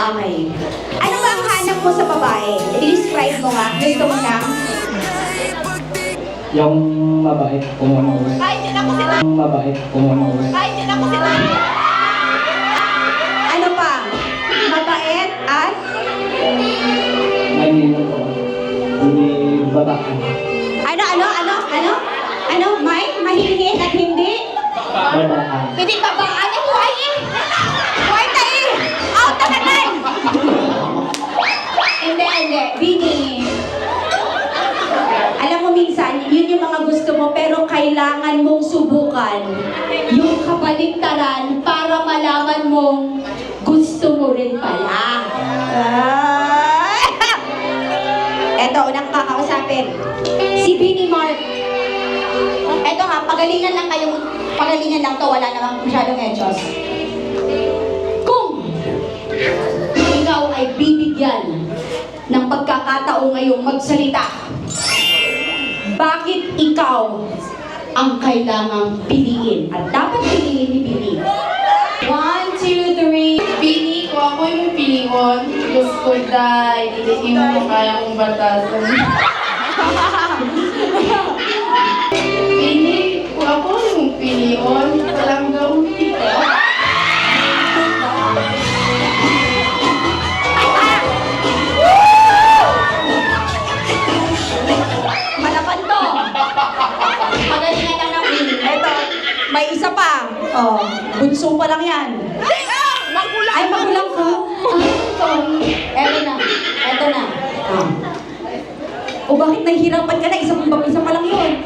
Okay. Ano ba ang hanap mo sa babae? I-describe mo nga. Gusto mo na? Yung mabait, pumunod. Ay, din ako sila. Yung mabait, pumunod. Ay, din ako sila. Ano pa? Mabait at? May nilo ko. Hindi bataan. Ano? Mahingin at hindi? Bataan. Hindi babaan. Ay, buhay eh. Buhay tayo! Out na katan! Hindi. Bini. Alam mo minsan, yun yung mga gusto mo, pero kailangan mong subukan yung kabaliktaran para malaman mong gusto mo rin pala. Eto, unang kakausapin. Si Bini Mark. Eto ha, pagalingan lang to, wala namang masyadong etos. Kung ikaw ay bibigyan ng pagkakataong ngayong magsalita, bakit ikaw ang kailangang piliin? At dapat piliin ni Bini. 1, 2, 3. Pili ko ako yung pilingon. Gusto dahil hindi mo kaya kong batasan. Pili ko ako yung pilingon. Walang gawin dito. Malapan to. Magalingan lang ng Bini. Eto, may isa pa. Oh, bunso pa lang yan. Magulang! Ay, magulang ka. Sorry. Eto na. O bakit nahihirapan ka na? Isa pa lang yun.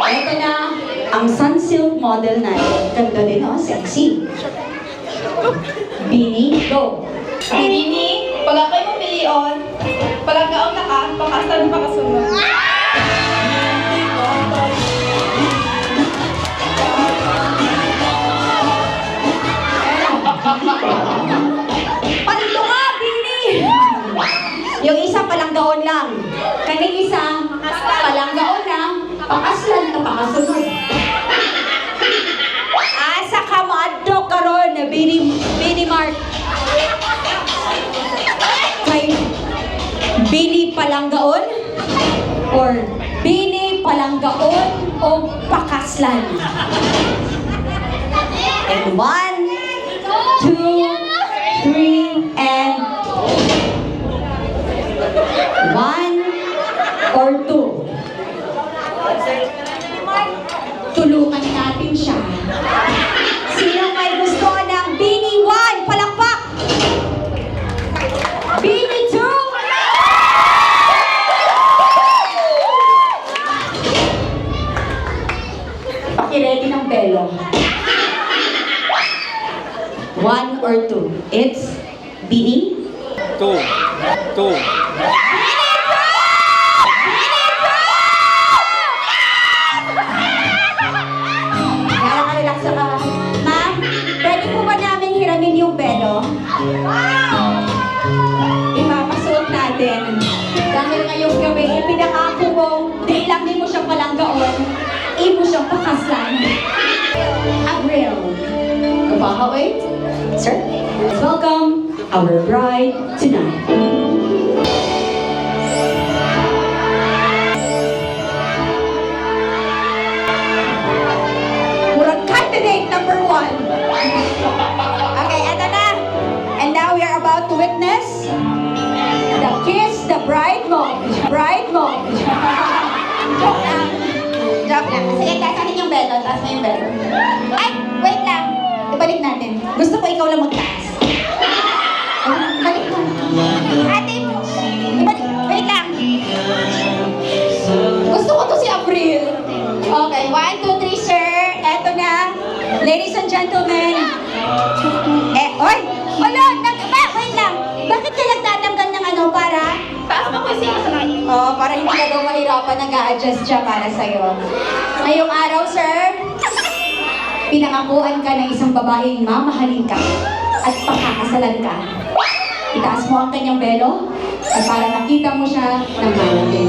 Eto na, ang Sunsilk model na yun. Ganda din, oh, sexy. Bini, go. Bini, pag ako'y mamilion, palagaon na ka, pakasan pa kasunod. Palito ka, Bini! Yung isa palanggaon lang. Kaning isa, palanggaon na, pakaslan na pakasunod. Asa ka maadto karon, Bini Mark. Kay Bini palanggaon? Or Bini palanggaon o pakaslan? And 1, 2, 3, and 1 or 2. Tulungan natin siya. Sino may gusto ng Bini 1? Palakpak! Bini 2? Pakiredy ng pelo. 1 or 2. It's Bini. Two. Relax ka. Ma'am, pwede po ba namin hiramin yung pelo? Ipapasuot natin. Dahil ngayong gabi, pinakako mo, di lang di mo siyang palanggaon, mo siyang pakaslan. Avril. Kapaha, wait. Sir, welcome our bride tonight. Murag candidate number 1. Okay, eto na. And now we are about to witness the kiss the bride mode. Joke lang. Sige, taasanin yung belo. Taas mo yung belo. Ay, wait lang. Ibalik natin. Gusto ko ikaw lang magtaas. Balik mo. Ate, wait lang. Gusto ko to si Avril. Okay, 1, 2, 3, sir. Eto na. Ladies and gentlemen. Oy! Wala! Wait lang. Bakit ka nagtatanggal ng ano para? Taas mo ko yung sino sa kanya. Para hindi ka daw mahirapan, nag-a-adjust siya para sa'yo. Ngayong araw, sir, pinangakuan ka ng isang babaeng mamahalin ka at pakakasalan ka. Itaas mo ang kanyang belo at para makita mo siya ng malaki.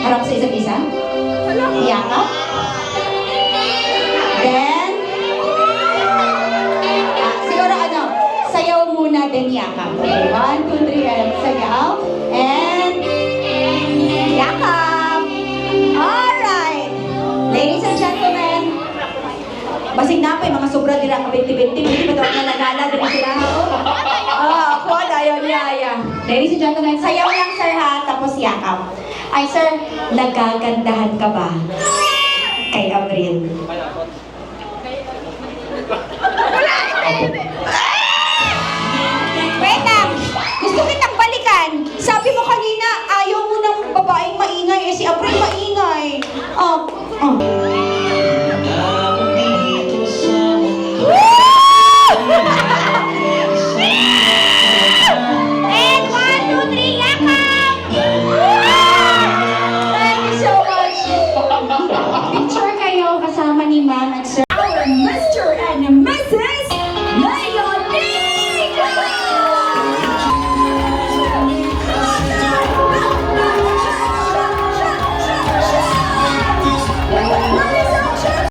Harap sa isa't isa. Yakap. Then, siguro ano, sayaw muna, then yakap. Okay, 1, 2, 3, and sayaw. And, yakap. Alright. Ladies and gentlemen, basig na pa yung mga sobra nila ka 20-20, hindi ba daw nalagala din sila? Ako na yun, yaya. Ladies and gentlemen, sayaw lang sir ha, tapos yakap. Ay sir, nagagandahan ka ba kay Avril? Wait lang! Gusto kitang balikan! Sabi mo kanina, ayaw mo ng babaeng maingay, eh si Avril maingay.